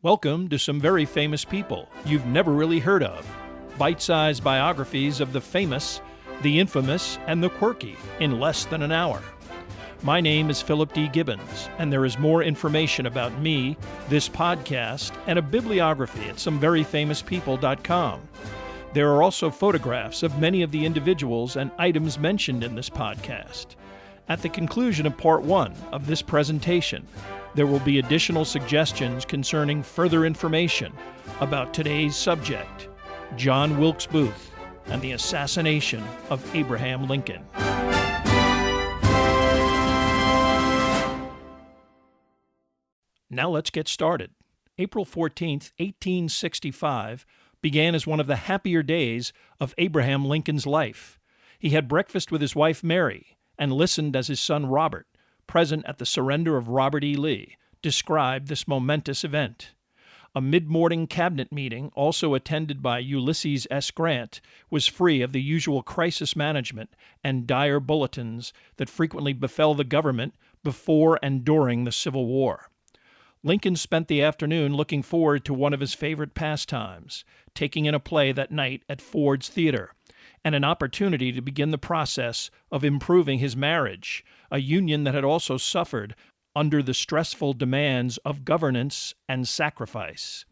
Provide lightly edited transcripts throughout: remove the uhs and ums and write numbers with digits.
Welcome to some very famous people you've never really heard of. Bite-sized biographies of the famous, the infamous, and the quirky in less than an hour. My name is Philip D. Gibbons, and there is more information about me, this podcast, and a bibliography at someveryfamouspeople.com. There are also photographs of many of the individuals and items mentioned in this podcast. At the conclusion of Part 1 of this presentation, there will be additional suggestions concerning further information about today's subject, John Wilkes Booth and the assassination of Abraham Lincoln. Now let's get started. April 14th, 1865 began as one of the happier days of Abraham Lincoln's life. He had breakfast with his wife Mary and listened as his son Robert, present at the surrender of Robert E. Lee, described this momentous event. A mid-morning cabinet meeting, also attended by Ulysses S. Grant, was free of the usual crisis management and dire bulletins that frequently befell the government before and during the Civil War. Lincoln spent the afternoon looking forward to one of his favorite pastimes, taking in a play that night at Ford's Theater, and an opportunity to begin the process of improving his marriage, a union that had also suffered under the stressful demands of governance and sacrifice.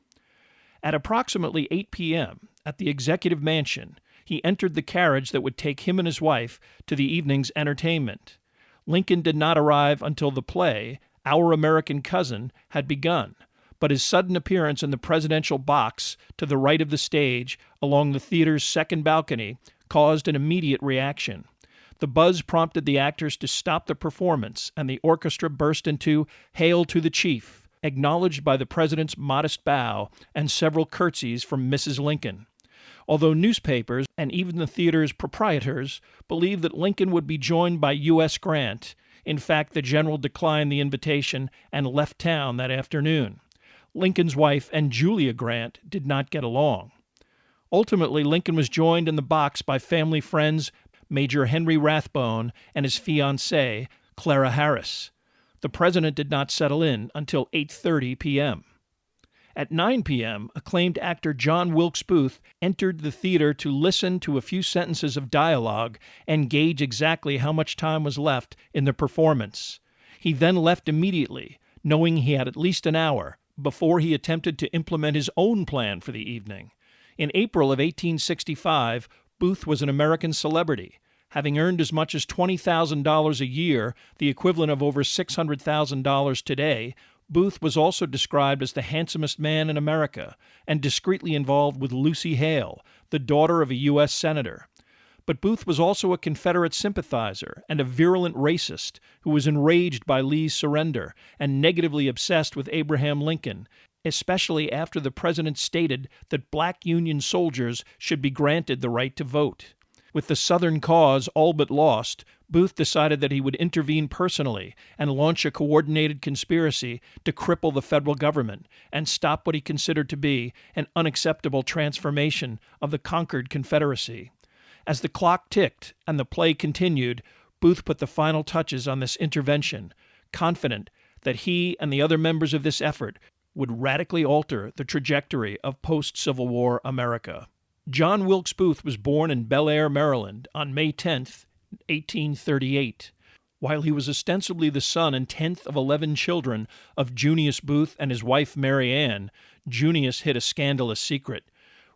At approximately 8 p.m., at the Executive Mansion, he entered the carriage that would take him and his wife to the evening's entertainment. Lincoln did not arrive until the play, Our American Cousin, had begun, but his sudden appearance in the presidential box to the right of the stage along the theater's second balcony caused an immediate reaction. The buzz prompted the actors to stop the performance, and the orchestra burst into "Hail to the Chief," acknowledged by the president's modest bow and several curtsies from Mrs. Lincoln. Although newspapers and even the theater's proprietors believed that Lincoln would be joined by U.S. Grant, in fact, the general declined the invitation and left town that afternoon. Lincoln's wife and Julia Grant did not get along. Ultimately, Lincoln was joined in the box by family friends Major Henry Rathbone and his fiancée, Clara Harris. The president did not settle in until 8:30 p.m. At 9 p.m., acclaimed actor John Wilkes Booth entered the theater to listen to a few sentences of dialogue and gauge exactly how much time was left in the performance. He then left immediately, knowing he had at least an hour, before he attempted to implement his own plan for the evening. In April of 1865, Booth was an American celebrity. Having earned as much as $20,000 a year, the equivalent of over $600,000 today, Booth was also described as the handsomest man in America and discreetly involved with Lucy Hale, the daughter of a U.S. senator. But Booth was also a Confederate sympathizer and a virulent racist who was enraged by Lee's surrender and negatively obsessed with Abraham Lincoln, especially after the president stated that black Union soldiers should be granted the right to vote. With the Southern cause all but lost, Booth decided that he would intervene personally and launch a coordinated conspiracy to cripple the federal government and stop what he considered to be an unacceptable transformation of the conquered Confederacy. As the clock ticked and the play continued, Booth put the final touches on this intervention, confident that he and the other members of this effort would radically alter the trajectory of post-Civil War America. John Wilkes Booth was born in Bel Air, Maryland, on May 10, 1838. While he was ostensibly the son and 10th of 11 children of Junius Booth and his wife Mary Ann, Junius hid a scandalous secret.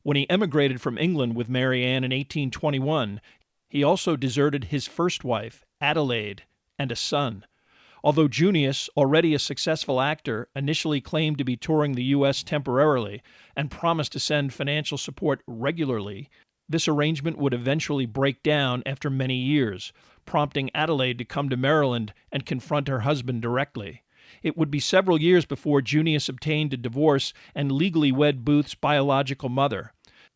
When he emigrated from England with Mary Ann in 1821, he also deserted his first wife, Adelaide, and a son. Although Junius, already a successful actor, initially claimed to be touring the U.S. temporarily and promised to send financial support regularly, this arrangement would eventually break down after many years, prompting Adelaide to come to Maryland and confront her husband directly. It would be several years before Junius obtained a divorce and legally wed Booth's biological mother.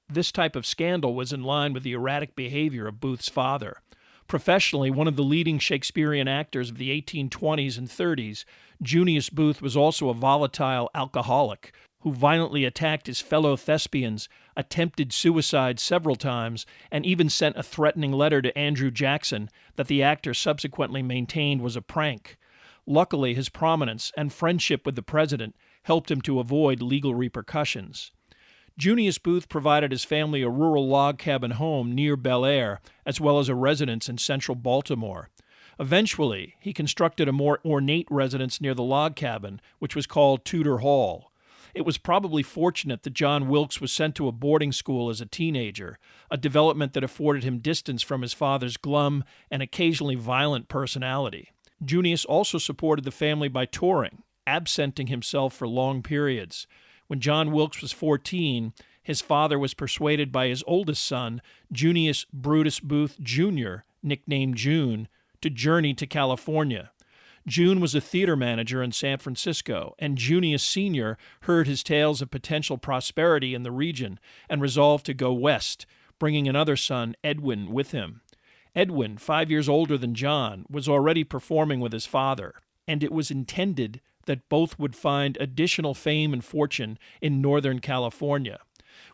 This type of scandal was in line with the erratic behavior of Booth's father. Professionally, one of the leading Shakespearean actors of the 1820s and 30s, Junius Booth was also a volatile alcoholic who violently attacked his fellow thespians, attempted suicide several times, and even sent a threatening letter to Andrew Jackson that the actor subsequently maintained was a prank. Luckily, his prominence and friendship with the president helped him to avoid legal repercussions. Junius Booth provided his family a rural log cabin home near Bel Air, as well as a residence in central Baltimore. Eventually, he constructed a more ornate residence near the log cabin, which was called Tudor Hall. It was probably fortunate that John Wilkes was sent to a boarding school as a teenager, a development that afforded him distance from his father's glum and occasionally violent personality. Junius also supported the family by touring, absenting himself for long periods. When John Wilkes was 14, his father was persuaded by his oldest son, Junius Brutus Booth, Jr., nicknamed June, to journey to California. June was a theater manager in San Francisco, and Junius Sr. heard his tales of potential prosperity in the region and resolved to go west, bringing another son, Edwin, with him. Edwin, 5 years older than John, was already performing with his father, and it was intended that both would find additional fame and fortune in Northern California.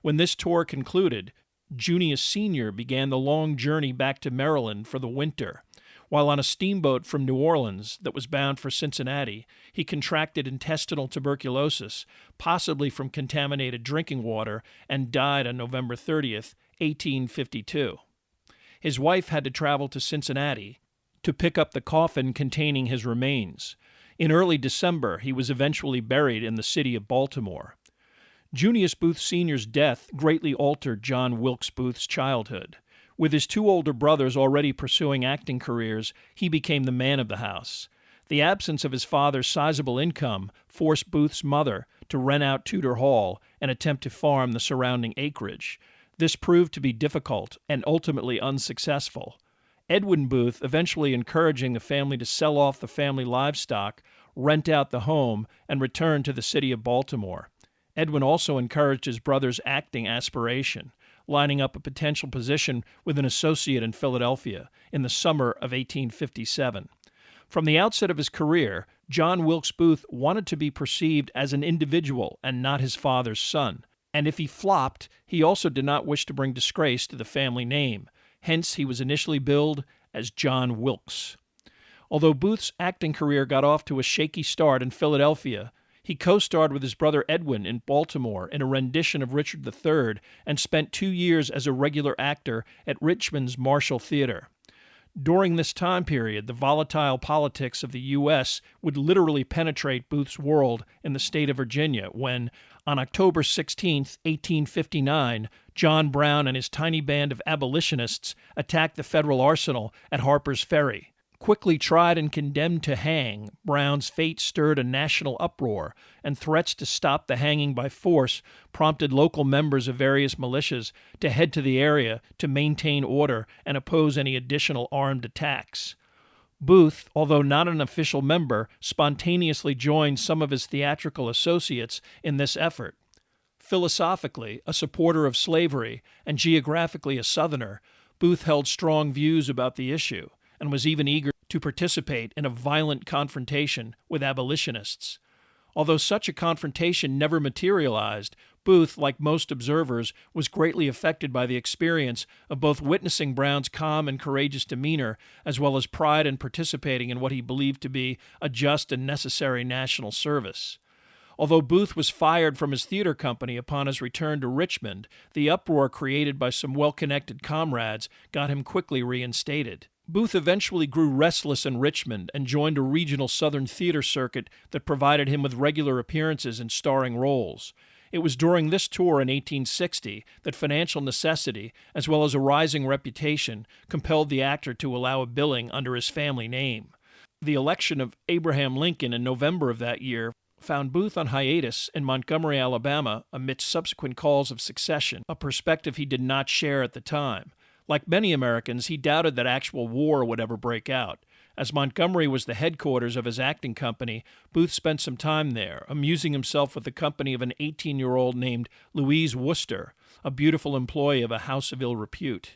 When this tour concluded, Junius Sr. began the long journey back to Maryland for the winter. While on a steamboat from New Orleans that was bound for Cincinnati, he contracted intestinal tuberculosis, possibly from contaminated drinking water, and died on November 30th, 1852. His wife had to travel to Cincinnati to pick up the coffin containing his remains. In early December, he was eventually buried in the city of Baltimore. Junius Booth Sr.'s death greatly altered John Wilkes Booth's childhood. With his two older brothers already pursuing acting careers, he became the man of the house. The absence of his father's sizable income forced Booth's mother to rent out Tudor Hall and attempt to farm the surrounding acreage. This proved to be difficult and ultimately unsuccessful. Edwin Booth, eventually encouraging the family to sell off the family livestock, rent out the home, and return to the city of Baltimore. Edwin also encouraged his brother's acting aspiration, lining up a potential position with an associate in Philadelphia in the summer of 1857. From the outset of his career, John Wilkes Booth wanted to be perceived as an individual and not his father's son, and if he flopped, he also did not wish to bring disgrace to the family name. Hence, he was initially billed as John Wilkes. Although Booth's acting career got off to a shaky start in Philadelphia, he co-starred with his brother Edwin in Baltimore in a rendition of Richard III and spent 2 years as a regular actor at Richmond's Marshall Theater. During this time period, the volatile politics of the U.S. would literally penetrate Booth's world in the state of Virginia when, on October 16, 1859, John Brown and his tiny band of abolitionists attacked the federal arsenal at Harper's Ferry. Quickly tried and condemned to hang, Brown's fate stirred a national uproar, and threats to stop the hanging by force prompted local members of various militias to head to the area to maintain order and oppose any additional armed attacks. Booth, although not an official member, spontaneously joined some of his theatrical associates in this effort. Philosophically, a supporter of slavery and geographically a Southerner, Booth held strong views about the issue and was even eager to participate in a violent confrontation with abolitionists. Although such a confrontation never materialized, Booth, like most observers, was greatly affected by the experience of both witnessing Brown's calm and courageous demeanor, as well as pride in participating in what he believed to be a just and necessary national service. Although Booth was fired from his theater company upon his return to Richmond, the uproar created by some well-connected comrades got him quickly reinstated. Booth eventually grew restless in Richmond and joined a regional Southern theater circuit that provided him with regular appearances and starring roles. It was during this tour in 1860 that financial necessity, as well as a rising reputation, compelled the actor to allow a billing under his family name. The election of Abraham Lincoln in November of that year found Booth on hiatus in Montgomery, Alabama, amidst subsequent calls of secession, a perspective he did not share at the time. Like many Americans, he doubted that actual war would ever break out. As Montgomery was the headquarters of his acting company, Booth spent some time there, amusing himself with the company of an 18-year-old named Louise Worcester, a beautiful employee of a house of ill repute.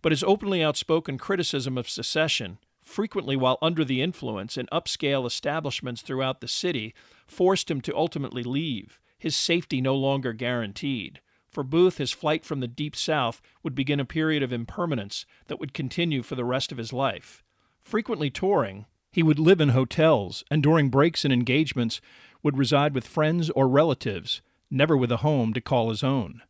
But his openly outspoken criticism of secession, frequently while under the influence in upscale establishments throughout the city, forced him to ultimately leave, his safety no longer guaranteed. For Booth, his flight from the Deep South would begin a period of impermanence that would continue for the rest of his life. Frequently touring, He would live in hotels, and during breaks and engagements would reside with friends or relatives, never with a home to call his own.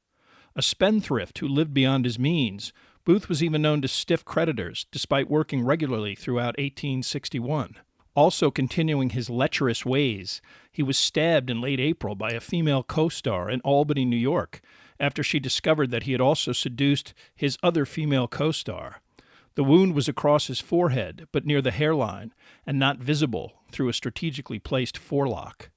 A spendthrift who lived beyond his means, Booth was even known to stiff creditors, despite working regularly throughout 1861. Also continuing his lecherous ways, he was stabbed in late April by a female co-star in Albany, New York, after she discovered that he had also seduced his other female co-star. The wound was across his forehead, but near the hairline, and not visible through a strategically placed forelock.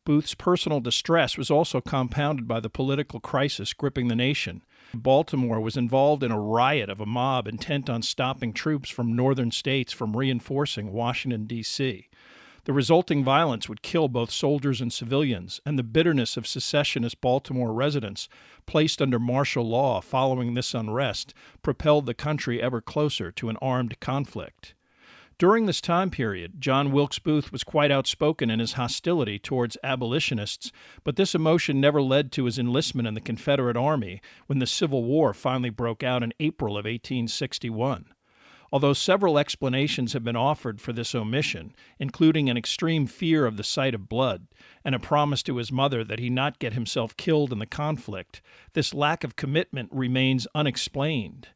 Booth's personal distress was also compounded by the political crisis gripping the nation. Baltimore was involved in a riot of a mob intent on stopping troops from northern states from reinforcing Washington, D.C. The resulting violence would kill both soldiers and civilians, and the bitterness of secessionist Baltimore residents, placed under martial law following this unrest, propelled the country ever closer to an armed conflict. During this time period, John Wilkes Booth was quite outspoken in his hostility towards abolitionists, but this emotion never led to his enlistment in the Confederate Army when the Civil War finally broke out in April of 1861. Although several explanations have been offered for this omission, including an extreme fear of the sight of blood and a promise to his mother that he not get himself killed in the conflict, this lack of commitment remains unexplained.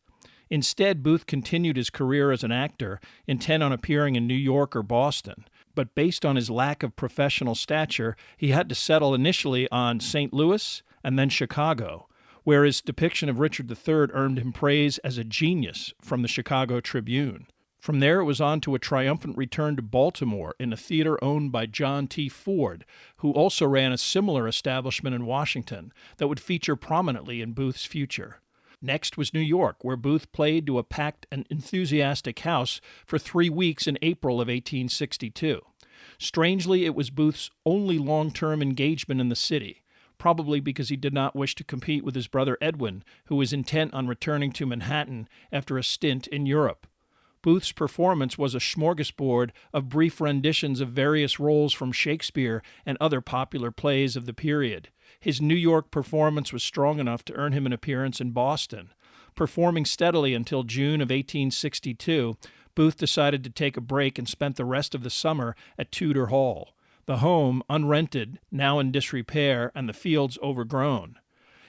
Instead, Booth continued his career as an actor, intent on appearing in New York or Boston. But based on his lack of professional stature, he had to settle initially on St. Louis and then Chicago, where his depiction of Richard III earned him praise as a genius from the Chicago Tribune. From there, it was on to a triumphant return to Baltimore in a theater owned by John T. Ford, who also ran a similar establishment in Washington that would feature prominently in Booth's future. Next was New York, where Booth played to a packed and enthusiastic house for 3 weeks in April of 1862. Strangely, it was Booth's only long-term engagement in the city, probably because he did not wish to compete with his brother Edwin, who was intent on returning to Manhattan after a stint in Europe. Booth's performance was a smorgasbord of brief renditions of various roles from Shakespeare and other popular plays of the period. His New York performance was strong enough to earn him an appearance in Boston. Performing steadily until June of 1862, Booth decided to take a break and spent the rest of the summer at Tudor Hall. The home, unrented, now in disrepair, and the fields overgrown.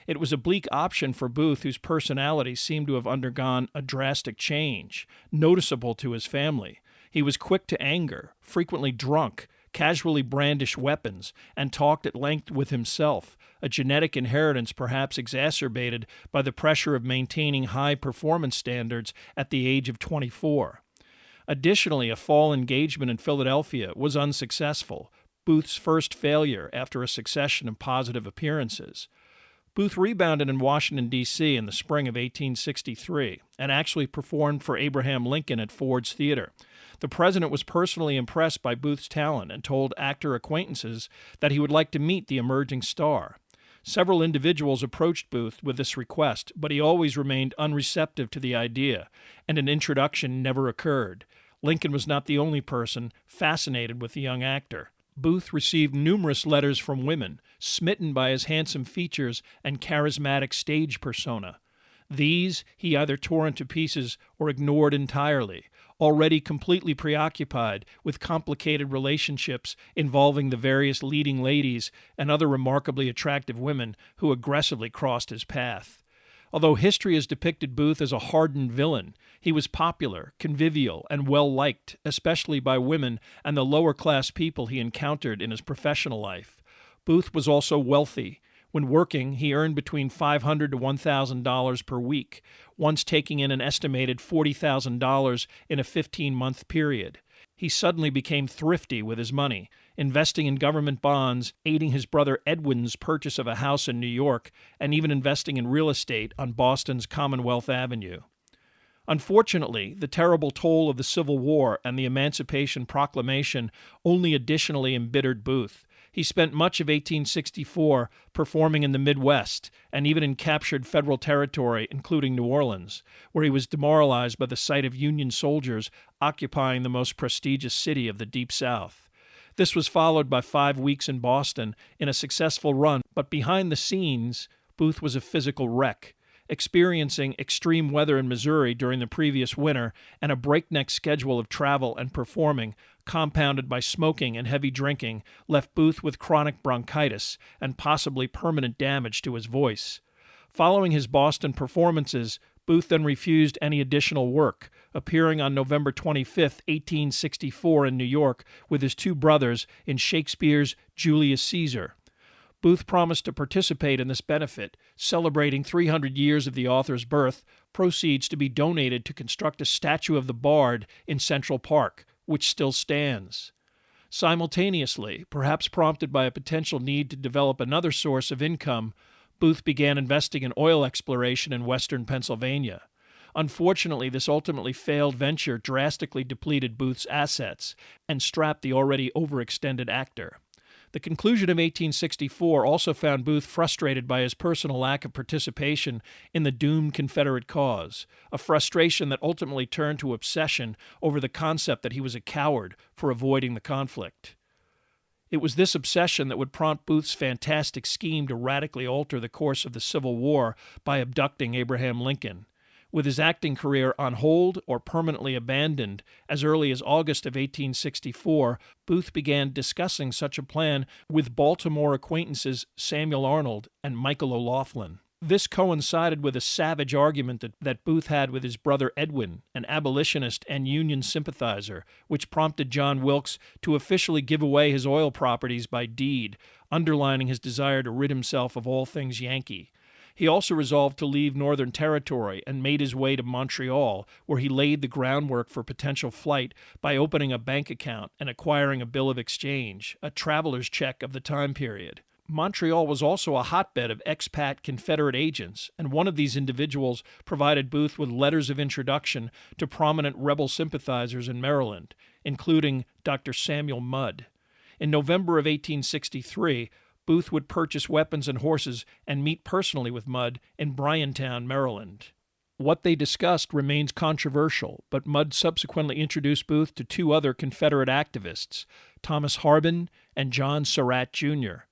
It was a bleak option for Booth, whose personality seemed to have undergone a drastic change, noticeable to his family. He was quick to anger, frequently drunk, casually brandished weapons, and talked at length with himself, a genetic inheritance perhaps exacerbated by the pressure of maintaining high performance standards at the age of 24. Additionally, a fall engagement in Philadelphia was unsuccessful, Booth's first failure after a succession of positive appearances. Booth rebounded in Washington, D.C. in the spring of 1863 and actually performed for Abraham Lincoln at Ford's Theater. The president was personally impressed by Booth's talent and told actor acquaintances that he would like to meet the emerging star. Several individuals approached Booth with this request, but he always remained unreceptive to the idea, and an introduction never occurred. Lincoln was not the only person fascinated with the young actor. Booth received numerous letters from women, smitten by his handsome features and charismatic stage persona. These he either tore into pieces or ignored entirely, already completely preoccupied with complicated relationships involving the various leading ladies and other remarkably attractive women who aggressively crossed his path. Although history has depicted Booth as a hardened villain, he was popular, convivial, and well-liked, especially by women and the lower-class people he encountered in his professional life. Booth was also wealthy. When working, he earned between $500 to $1,000 per week, once taking in an estimated $40,000 in a 15-month period. He suddenly became thrifty with his money, investing in government bonds, aiding his brother Edwin's purchase of a house in New York, and even investing in real estate on Boston's Commonwealth Avenue. Unfortunately, the terrible toll of the Civil War and the Emancipation Proclamation only additionally embittered Booth. He spent much of 1864 performing in the Midwest and even in captured federal territory, including New Orleans, where he was demoralized by the sight of Union soldiers occupying the most prestigious city of the Deep South. This was followed by 5 weeks in Boston in a successful run, but behind the scenes, Booth was a physical wreck. experiencing extreme weather in Missouri during the previous winter and a breakneck schedule of travel and performing, compounded by smoking and heavy drinking, left Booth with chronic bronchitis and possibly permanent damage to his voice. Following his Boston performances, Booth then refused any additional work, appearing on November 25, 1864 in New York with his two brothers in Shakespeare's Julius Caesar. Booth promised to participate in this benefit, celebrating 300 years of the author's birth, proceeds to be donated to construct a statue of the Bard in Central Park, which still stands. Simultaneously, perhaps prompted by a potential need to develop another source of income, Booth began investing in oil exploration in western Pennsylvania. Unfortunately, this ultimately failed venture drastically depleted Booth's assets and strapped the already overextended actor. The conclusion of 1864 also found Booth frustrated by his personal lack of participation in the doomed Confederate cause, a frustration that ultimately turned to obsession over the concept that he was a coward for avoiding the conflict. It was this obsession that would prompt Booth's fantastic scheme to radically alter the course of the Civil War by abducting Abraham Lincoln. With his acting career on hold or permanently abandoned, as early as August of 1864, Booth began discussing such a plan with Baltimore acquaintances Samuel Arnold and Michael O'Laughlin. This coincided with a savage argument that Booth had with his brother Edwin, an abolitionist and Union sympathizer, which prompted John Wilkes to officially give away his oil properties by deed, underlining his desire to rid himself of all things Yankee. He also resolved to leave Northern Territory and made his way to Montreal, where he laid the groundwork for potential flight by opening a bank account and acquiring a bill of exchange, a traveler's check of the time period. Montreal was also a hotbed of expat Confederate agents, and one of these individuals provided Booth with letters of introduction to prominent rebel sympathizers in Maryland, including Dr. Samuel Mudd. In November of 1863, Booth would purchase weapons and horses and meet personally with Mudd in Bryantown, Maryland. What they discussed remains controversial, but Mudd subsequently introduced Booth to two other Confederate activists, Thomas Harbin and John Surratt, Jr.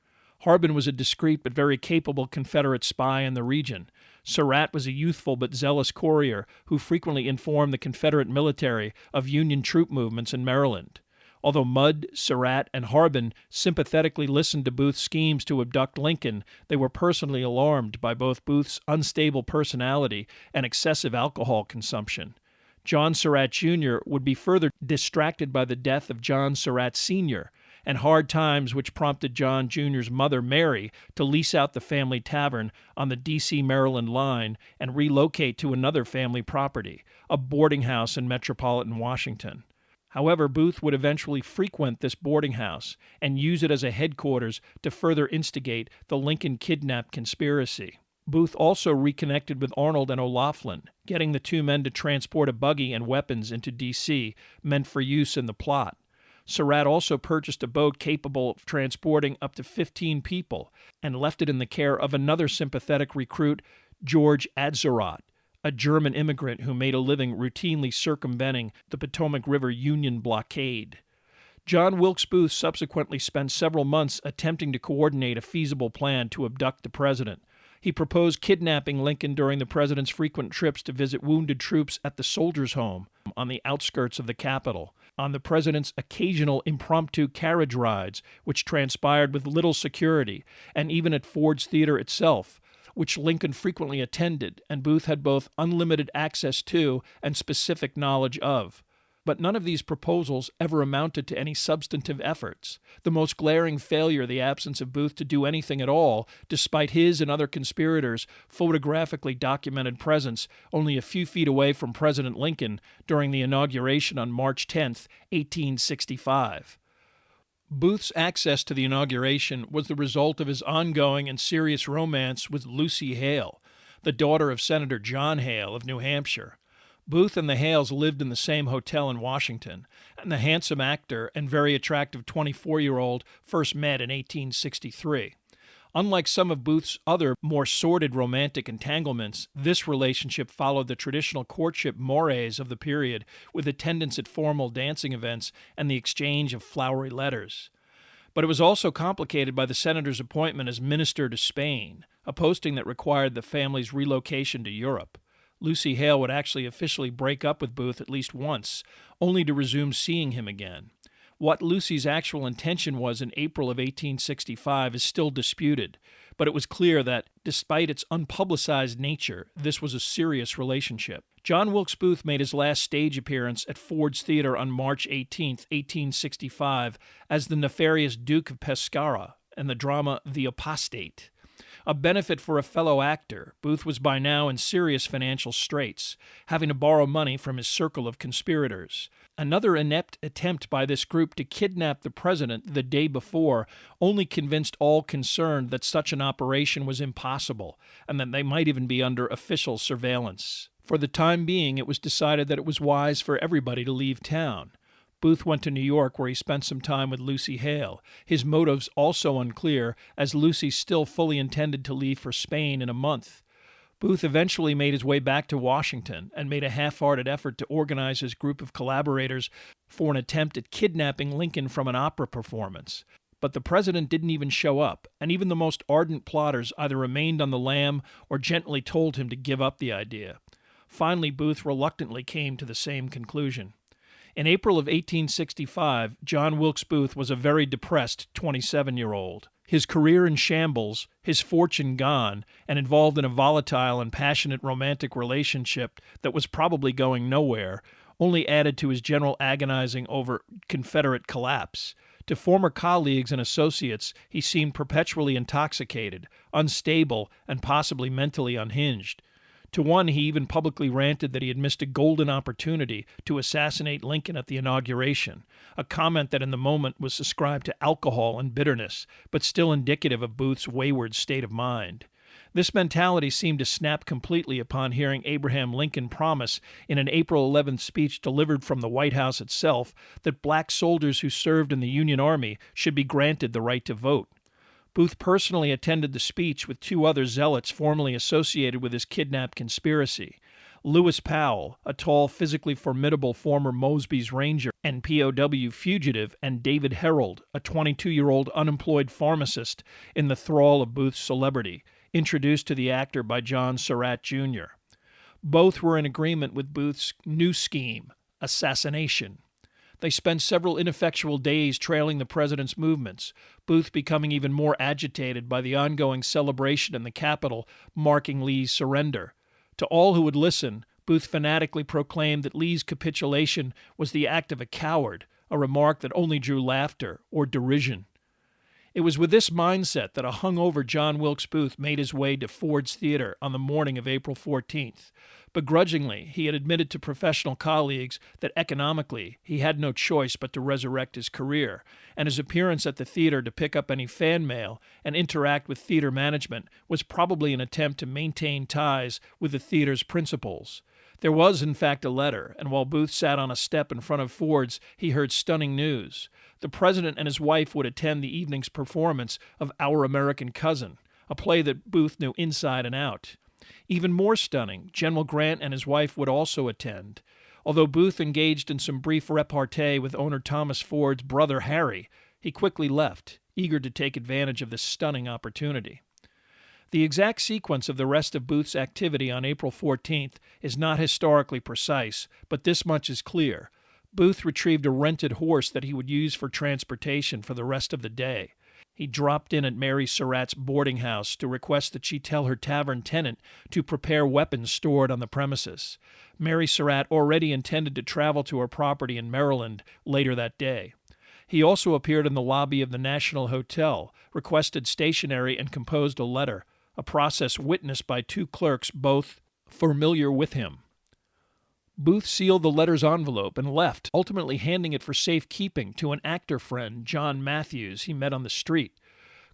Harbin was a discreet but very capable Confederate spy in the region. Surratt was a youthful but zealous courier who frequently informed the Confederate military of Union troop movements in Maryland. Although Mudd, Surratt, and Harbin sympathetically listened to Booth's schemes to abduct Lincoln, they were personally alarmed by both Booth's unstable personality and excessive alcohol consumption. John Surratt, Jr. would be further distracted by the death of John Surratt, Sr., and hard times which prompted John Jr.'s mother, Mary, to lease out the family tavern on the D.C.-Maryland line and relocate to another family property, a boarding house in metropolitan Washington. However, Booth would eventually frequent this boarding house and use it as a headquarters to further instigate the Lincoln kidnap conspiracy. Booth also reconnected with Arnold and O'Laughlin, getting the two men to transport a buggy and weapons into D.C., meant for use in the plot. Surratt also purchased a boat capable of transporting up to 15 people and left it in the care of another sympathetic recruit, George Atzerodt, a German immigrant who made a living routinely circumventing the Potomac River Union blockade. John Wilkes Booth subsequently spent several months attempting to coordinate a feasible plan to abduct the president. He proposed kidnapping Lincoln during the president's frequent trips to visit wounded troops at the Soldiers' Home on the outskirts of the capital, on the president's occasional impromptu carriage rides, which transpired with little security, and even at Ford's Theater itself, which Lincoln frequently attended, and Booth had both unlimited access to and specific knowledge of. But none of these proposals ever amounted to any substantive efforts, the most glaring failure the absence of Booth to do anything at all, despite his and other conspirators' photographically documented presence only a few feet away from President Lincoln during the inauguration on March 10, 1865. Booth's access to the inauguration was the result of his ongoing and serious romance with Lucy Hale, the daughter of Senator John Hale of New Hampshire. Booth and the Hales lived in the same hotel in Washington, and the handsome actor and very attractive 24-year-old first met in 1863. Unlike some of Booth's other, more sordid romantic entanglements, this relationship followed the traditional courtship mores of the period, with attendance at formal dancing events and the exchange of flowery letters. But it was also complicated by the senator's appointment as minister to Spain, a posting that required the family's relocation to Europe. Lucy Hale would actually officially break up with Booth at least once, only to resume seeing him again. What Lucy's actual intention was in April of 1865 is still disputed, but it was clear that, despite its unpublicized nature, this was a serious relationship. John Wilkes Booth made his last stage appearance at Ford's Theatre on March 18, 1865, as the nefarious Duke of Pescara in the drama The Apostate. A benefit for a fellow actor, Booth was by now in serious financial straits, having to borrow money from his circle of conspirators. Another inept attempt by this group to kidnap the president the day before only convinced all concerned that such an operation was impossible, and that they might even be under official surveillance. For the time being, it was decided that it was wise for everybody to leave town. Booth went to New York, where he spent some time with Lucy Hale, his motives also unclear, as Lucy still fully intended to leave for Spain in a month. Booth eventually made his way back to Washington and made a half-hearted effort to organize his group of collaborators for an attempt at kidnapping Lincoln from an opera performance. But the president didn't even show up, and even the most ardent plotters either remained on the lam or gently told him to give up the idea. Finally, Booth reluctantly came to the same conclusion. In April of 1865, John Wilkes Booth was a very depressed 27-year-old. His career in shambles, his fortune gone, and involved in a volatile and passionate romantic relationship that was probably going nowhere, only added to his general agonizing over Confederate collapse. To former colleagues and associates, he seemed perpetually intoxicated, unstable, and possibly mentally unhinged. To one, he even publicly ranted that he had missed a golden opportunity to assassinate Lincoln at the inauguration, a comment that in the moment was ascribed to alcohol and bitterness, but still indicative of Booth's wayward state of mind. This mentality seemed to snap completely upon hearing Abraham Lincoln promise in an April 11th speech delivered from the White House itself that black soldiers who served in the Union Army should be granted the right to vote. Booth personally attended the speech with two other zealots formerly associated with his kidnap conspiracy. Lewis Powell, a tall, physically formidable former Mosby's Ranger and POW fugitive, and David Herold, a 22-year-old unemployed pharmacist in the thrall of Booth's celebrity, introduced to the actor by John Surratt, Jr. Both were in agreement with Booth's new scheme, assassination. They spent several ineffectual days trailing the president's movements, Booth becoming even more agitated by the ongoing celebration in the Capitol marking Lee's surrender. To all who would listen, Booth fanatically proclaimed that Lee's capitulation was the act of a coward, a remark that only drew laughter or derision. It was with this mindset that a hungover John Wilkes Booth made his way to Ford's Theatre on the morning of April 14th. Begrudgingly, he had admitted to professional colleagues that economically he had no choice but to resurrect his career, and his appearance at the theater to pick up any fan mail and interact with theater management was probably an attempt to maintain ties with the theater's principals. There was, in fact, a letter, and while Booth sat on a step in front of Ford's, he heard stunning news. The president and his wife would attend the evening's performance of Our American Cousin, a play that Booth knew inside and out. Even more stunning, General Grant and his wife would also attend. Although Booth engaged in some brief repartee with owner Thomas Ford's brother Harry, he quickly left, eager to take advantage of this stunning opportunity. The exact sequence of the rest of Booth's activity on April 14th is not historically precise, but this much is clear. Booth retrieved a rented horse that he would use for transportation for the rest of the day. He dropped in at Mary Surratt's boarding house to request that she tell her tavern tenant to prepare weapons stored on the premises. Mary Surratt already intended to travel to her property in Maryland later that day. He also appeared in the lobby of the National Hotel, requested stationery, and composed a letter, a process witnessed by two clerks both familiar with him. Booth sealed the letter's envelope and left, ultimately handing it for safekeeping to an actor friend, John Matthews, he met on the street.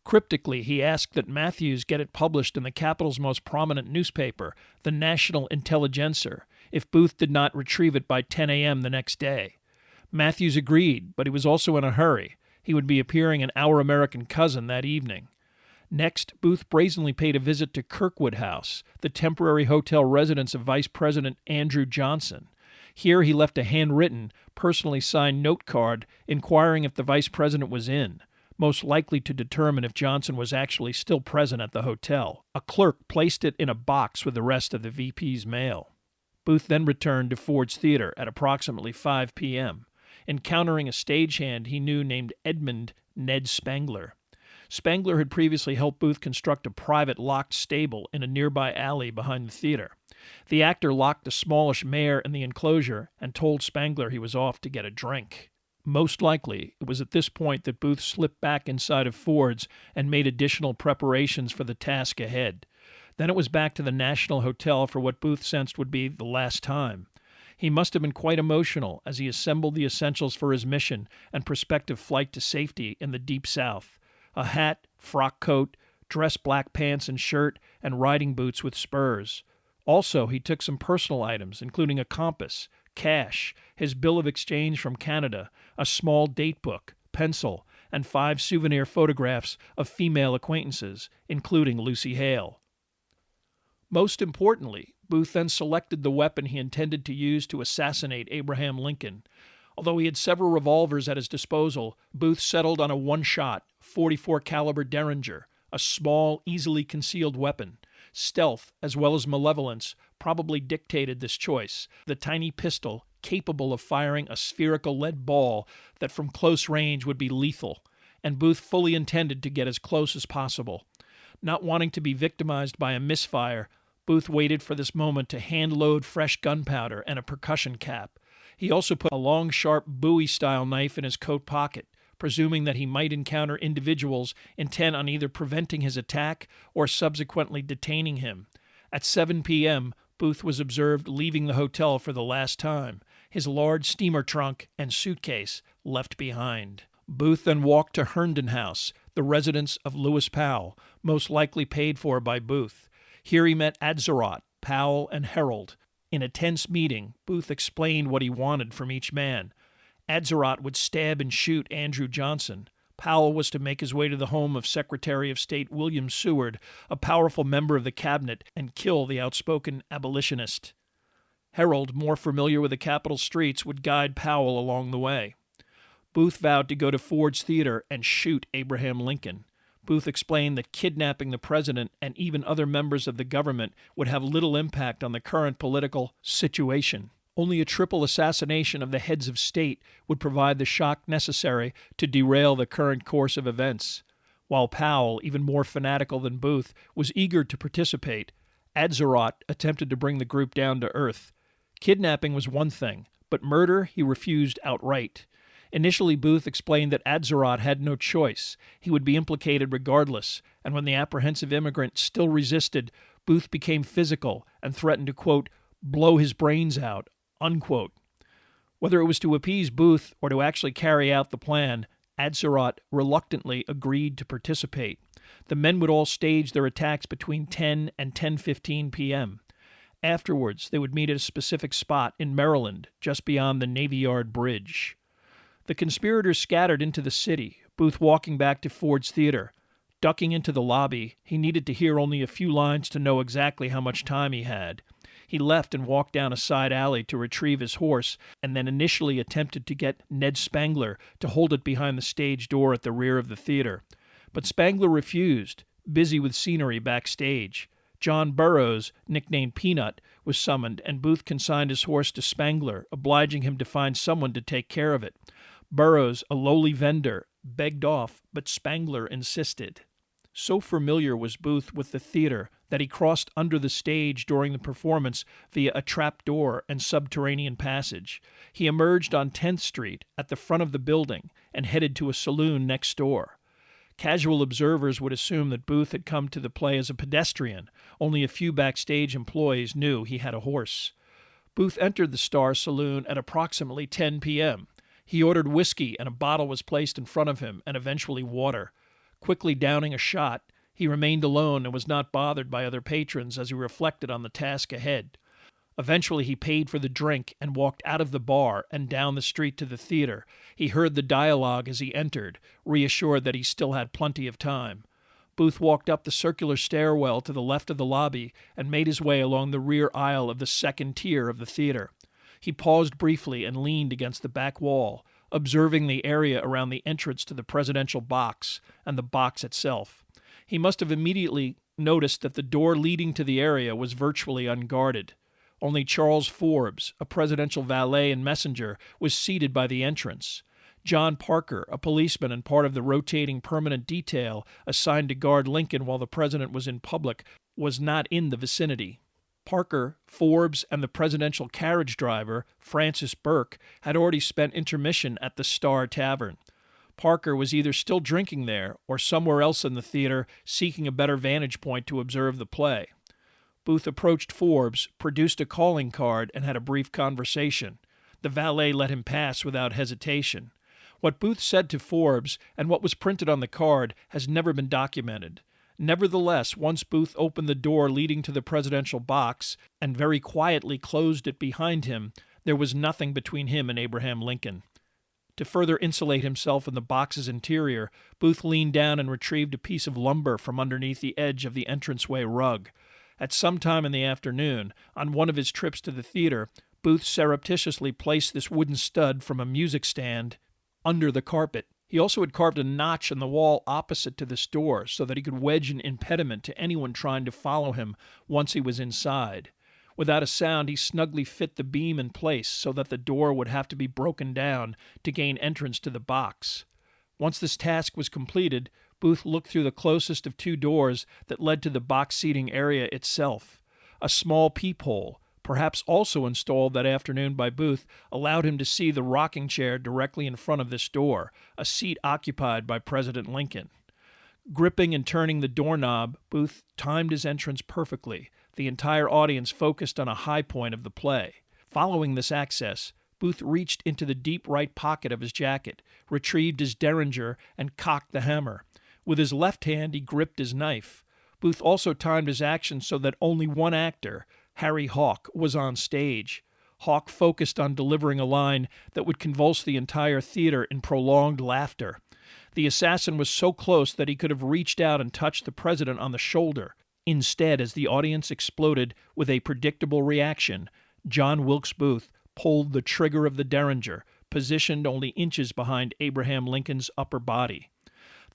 Cryptically, he asked that Matthews get it published in the capital's most prominent newspaper, the National Intelligencer, if Booth did not retrieve it by 10 a.m. the next day. Matthews agreed, but he was also in a hurry. He would be appearing in Our American Cousin that evening. Next, Booth brazenly paid a visit to Kirkwood House, the temporary hotel residence of Vice President Andrew Johnson. Here he left a handwritten, personally signed note card inquiring if the vice president was in. most likely to determine if Johnson was actually still present at the hotel. A clerk placed it in a box with the rest of the VP's mail. Booth then returned to Ford's Theater at approximately 5 p.m., encountering a stagehand he knew named Edmund Ned Spangler. Spangler had previously helped Booth construct a private locked stable in a nearby alley behind the theater. The actor locked a smallish mare in the enclosure and told Spangler he was off to get a drink. Most likely, it was at this point that Booth slipped back inside of Ford's and made additional preparations for the task ahead. Then it was back to the National Hotel for what Booth sensed would be the last time. He must have been quite emotional as he assembled the essentials for his mission and prospective flight to safety in the Deep South: a hat, frock coat, dress black pants and shirt, and riding boots with spurs. Also, he took some personal items, including a compass, cash, his bill of exchange from Canada, a small date book, pencil, and 5 souvenir photographs of female acquaintances, including Lucy Hale. Most importantly, Booth then selected the weapon he intended to use to assassinate Abraham Lincoln. Although he had several revolvers at his disposal, Booth settled on a one-shot, .44 caliber Derringer, a small, easily concealed weapon. Stealth, as well as malevolence, probably dictated this choice. The tiny pistol, capable of firing a spherical lead ball that from close range would be lethal, and Booth fully intended to get as close as possible. Not wanting to be victimized by a misfire, Booth waited for this moment to hand-load fresh gunpowder and a percussion cap. He also put a long, sharp Bowie-style knife in his coat pocket, presuming that he might encounter individuals intent on either preventing his attack or subsequently detaining him. At 7 p.m., Booth was observed leaving the hotel for the last time, his large steamer trunk and suitcase left behind. Booth then walked to Herndon House, the residence of Lewis Powell, most likely paid for by Booth. Here he met Atzerodt, Powell, and Herold. In a tense meeting, Booth explained what he wanted from each man. Atzerodt would stab and shoot Andrew Johnson. Powell was to make his way to the home of Secretary of State William Seward, a powerful member of the cabinet, and kill the outspoken abolitionist. Herold, more familiar with the capital streets, would guide Powell along the way. Booth vowed to go to Ford's Theater and shoot Abraham Lincoln. Booth explained that kidnapping the president and even other members of the government would have little impact on the current political situation. Only a triple assassination of the heads of state would provide the shock necessary to derail the current course of events. While Powell, even more fanatical than Booth, was eager to participate, Atzerodt attempted to bring the group down to earth. Kidnapping was one thing, but murder he refused outright. Initially, Booth explained that Atzerodt had no choice. He would be implicated regardless, and when the apprehensive immigrant still resisted, Booth became physical and threatened to, quote, blow his brains out, unquote. Whether it was to appease Booth or to actually carry out the plan, Atzerodt reluctantly agreed to participate. The men would all stage their attacks between 10 and 10:15 p.m. Afterwards, they would meet at a specific spot in Maryland, just beyond the Navy Yard Bridge. The conspirators scattered into the city, Booth walking back to Ford's Theater. Ducking into the lobby, he needed to hear only a few lines to know exactly how much time he had. He left and walked down a side alley to retrieve his horse, and then initially attempted to get Ned Spangler to hold it behind the stage door at the rear of the theater. But Spangler refused, busy with scenery backstage. John Burroughs, nicknamed Peanut, was summoned, and Booth consigned his horse to Spangler, obliging him to find someone to take care of it. Burroughs, a lowly vendor, begged off, but Spangler insisted. So familiar was Booth with the theater that he crossed under the stage during the performance via a trap door and subterranean passage. He emerged on 10th Street at the front of the building and headed to a saloon next door. Casual observers would assume that Booth had come to the play as a pedestrian. Only a few backstage employees knew he had a horse. Booth entered the Star Saloon at approximately 10 p.m. He ordered whiskey, and a bottle was placed in front of him, and eventually water. Quickly downing a shot, he remained alone and was not bothered by other patrons as he reflected on the task ahead. Eventually he paid for the drink and walked out of the bar and down the street to the theater. He heard the dialogue as he entered, reassured that he still had plenty of time. Booth walked up the circular stairwell to the left of the lobby and made his way along the rear aisle of the second tier of the theater. He paused briefly and leaned against the back wall. observing the area around the entrance to the presidential box and the box itself. He must have immediately noticed that the door leading to the area was virtually unguarded. Only Charles Forbes, a presidential valet and messenger, was seated by the entrance. John Parker, a policeman and part of the rotating permanent detail assigned to guard Lincoln while the president was in public, was not in the vicinity. Parker, Forbes, and the presidential carriage driver, Francis Burke, had already spent intermission at the Star Tavern. Parker was either still drinking there or somewhere else in the theater seeking a better vantage point to observe the play. Booth approached Forbes, produced a calling card, and had a brief conversation. The valet let him pass without hesitation. What Booth said to Forbes and what was printed on the card has never been documented. Nevertheless, once Booth opened the door leading to the presidential box and very quietly closed it behind him, there was nothing between him and Abraham Lincoln. To further insulate himself in the box's interior, Booth leaned down and retrieved a piece of lumber from underneath the edge of the entranceway rug. At some time in the afternoon, on one of his trips to the theater, Booth surreptitiously placed this wooden stud from a music stand under the carpet. He also had carved a notch in the wall opposite to this door so that he could wedge an impediment to anyone trying to follow him once he was inside. Without a sound, he snugly fit the beam in place so that the door would have to be broken down to gain entrance to the box. Once this task was completed, Booth looked through the closest of two doors that led to the box seating area itself. A small peephole, perhaps also installed that afternoon by Booth, allowed him to see the rocking chair directly in front of this door, a seat occupied by President Lincoln. Gripping and turning the doorknob, Booth timed his entrance perfectly, the entire audience focused on a high point of the play. Following this access, Booth reached into the deep right pocket of his jacket, retrieved his derringer, and cocked the hammer. With his left hand, he gripped his knife. Booth also timed his action so that only one actor, Harry Hawk, was on stage. Hawk focused on delivering a line that would convulse the entire theater in prolonged laughter. The assassin was so close that he could have reached out and touched the president on the shoulder. Instead, as the audience exploded with a predictable reaction, John Wilkes Booth pulled the trigger of the derringer, positioned only inches behind Abraham Lincoln's upper body.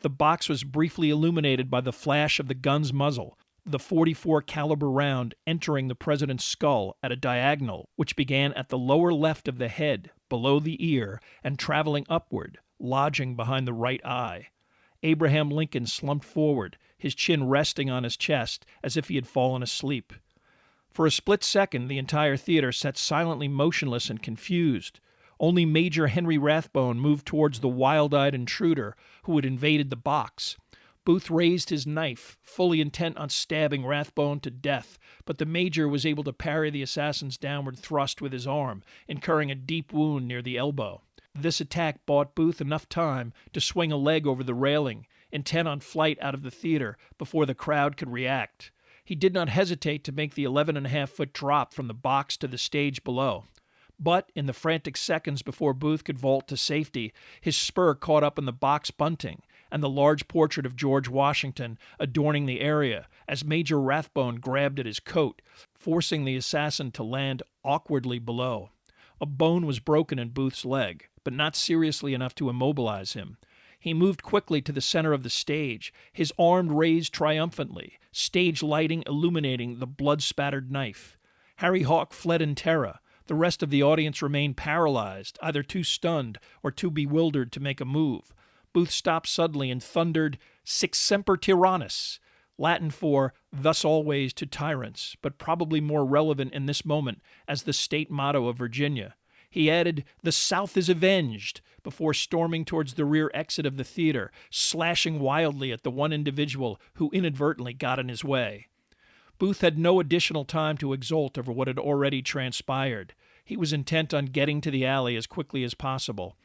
The box was briefly illuminated by the flash of the gun's muzzle, the .44 caliber round entering the president's skull at a diagonal which began at the lower left of the head, below the ear, and traveling upward, lodging behind the right eye. Abraham Lincoln slumped forward, his chin resting on his chest as if he had fallen asleep. For a split second, the entire theater sat silently motionless and confused. Only Major Henry Rathbone moved towards the wild-eyed intruder who had invaded the box. Booth raised his knife, fully intent on stabbing Rathbone to death, but the major was able to parry the assassin's downward thrust with his arm, incurring a deep wound near the elbow. This attack bought Booth enough time to swing a leg over the railing, intent on flight out of the theater before the crowd could react. He did not hesitate to make the 11.5-foot drop from the box to the stage below. But in the frantic seconds before Booth could vault to safety, his spur caught up in the box bunting and the large portrait of George Washington adorning the area as Major Rathbone grabbed at his coat, forcing the assassin to land awkwardly below. A bone was broken in Booth's leg, but not seriously enough to immobilize him. He moved quickly to the center of the stage, his arm raised triumphantly, stage lighting illuminating the blood-spattered knife. Harry Hawk fled in terror. The rest of the audience remained paralyzed, either too stunned or too bewildered to make a move. Booth stopped suddenly and thundered, "Sic semper tyrannis," Latin for "thus always to tyrants," but probably more relevant in this moment as the state motto of Virginia. He added, "The South is avenged," before storming towards the rear exit of the theater, slashing wildly at the one individual who inadvertently got in his way. Booth had no additional time to exult over what had already transpired. He was intent on getting to the alley as quickly as possible.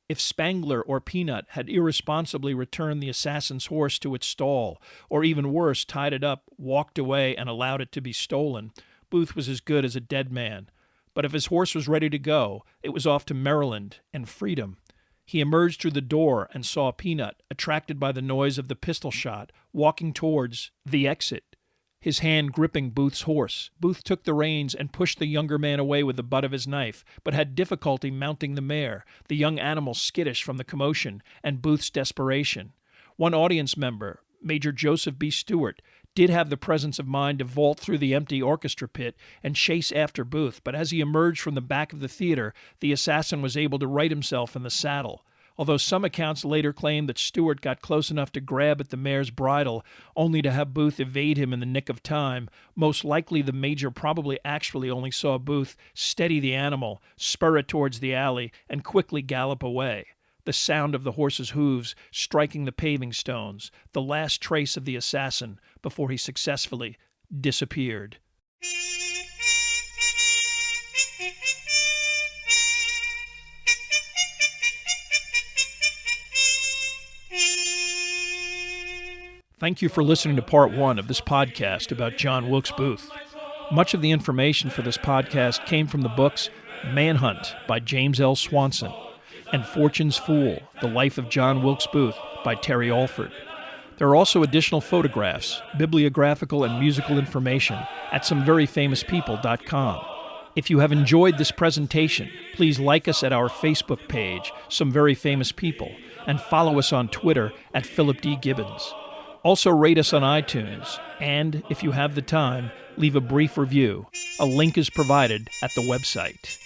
If Spangler or Peanut had irresponsibly returned the assassin's horse to its stall, or even worse, tied it up, walked away, and allowed it to be stolen, Booth was as good as a dead man. But if his horse was ready to go, it was off to Maryland and freedom. He emerged through the door and saw Peanut, attracted by the noise of the pistol shot, walking towards the exit. his hand gripping Booth's horse. Booth took the reins and pushed the younger man away with the butt of his knife, but had difficulty mounting the mare, the young animal skittish from the commotion and Booth's desperation. One audience member, Major Joseph B. Stewart, did have the presence of mind to vault through the empty orchestra pit and chase after Booth, but as he emerged from the back of the theater, the assassin was able to right himself in the saddle. Although some accounts later claim that Stewart got close enough to grab at the mare's bridle, only to have Booth evade him in the nick of time, most likely the Major probably actually only saw Booth steady the animal, spur it towards the alley, and quickly gallop away. The sound of the horse's hooves striking the paving stones, the last trace of the assassin before he successfully disappeared. Thank you for listening to part 1 of this podcast about John Wilkes Booth. Much of the information for this podcast came from the books Manhunt by James L. Swanson and Fortune's Fool, The Life of John Wilkes Booth by Terry Alford. There are also additional photographs, bibliographical and musical information at someveryfamouspeople.com. If you have enjoyed this presentation, please like us at our Facebook page, Some Very Famous People, and follow us on Twitter at Philip D. Gibbons. Also rate us on iTunes, and, if you have the time, leave a brief review. A link is provided at the website.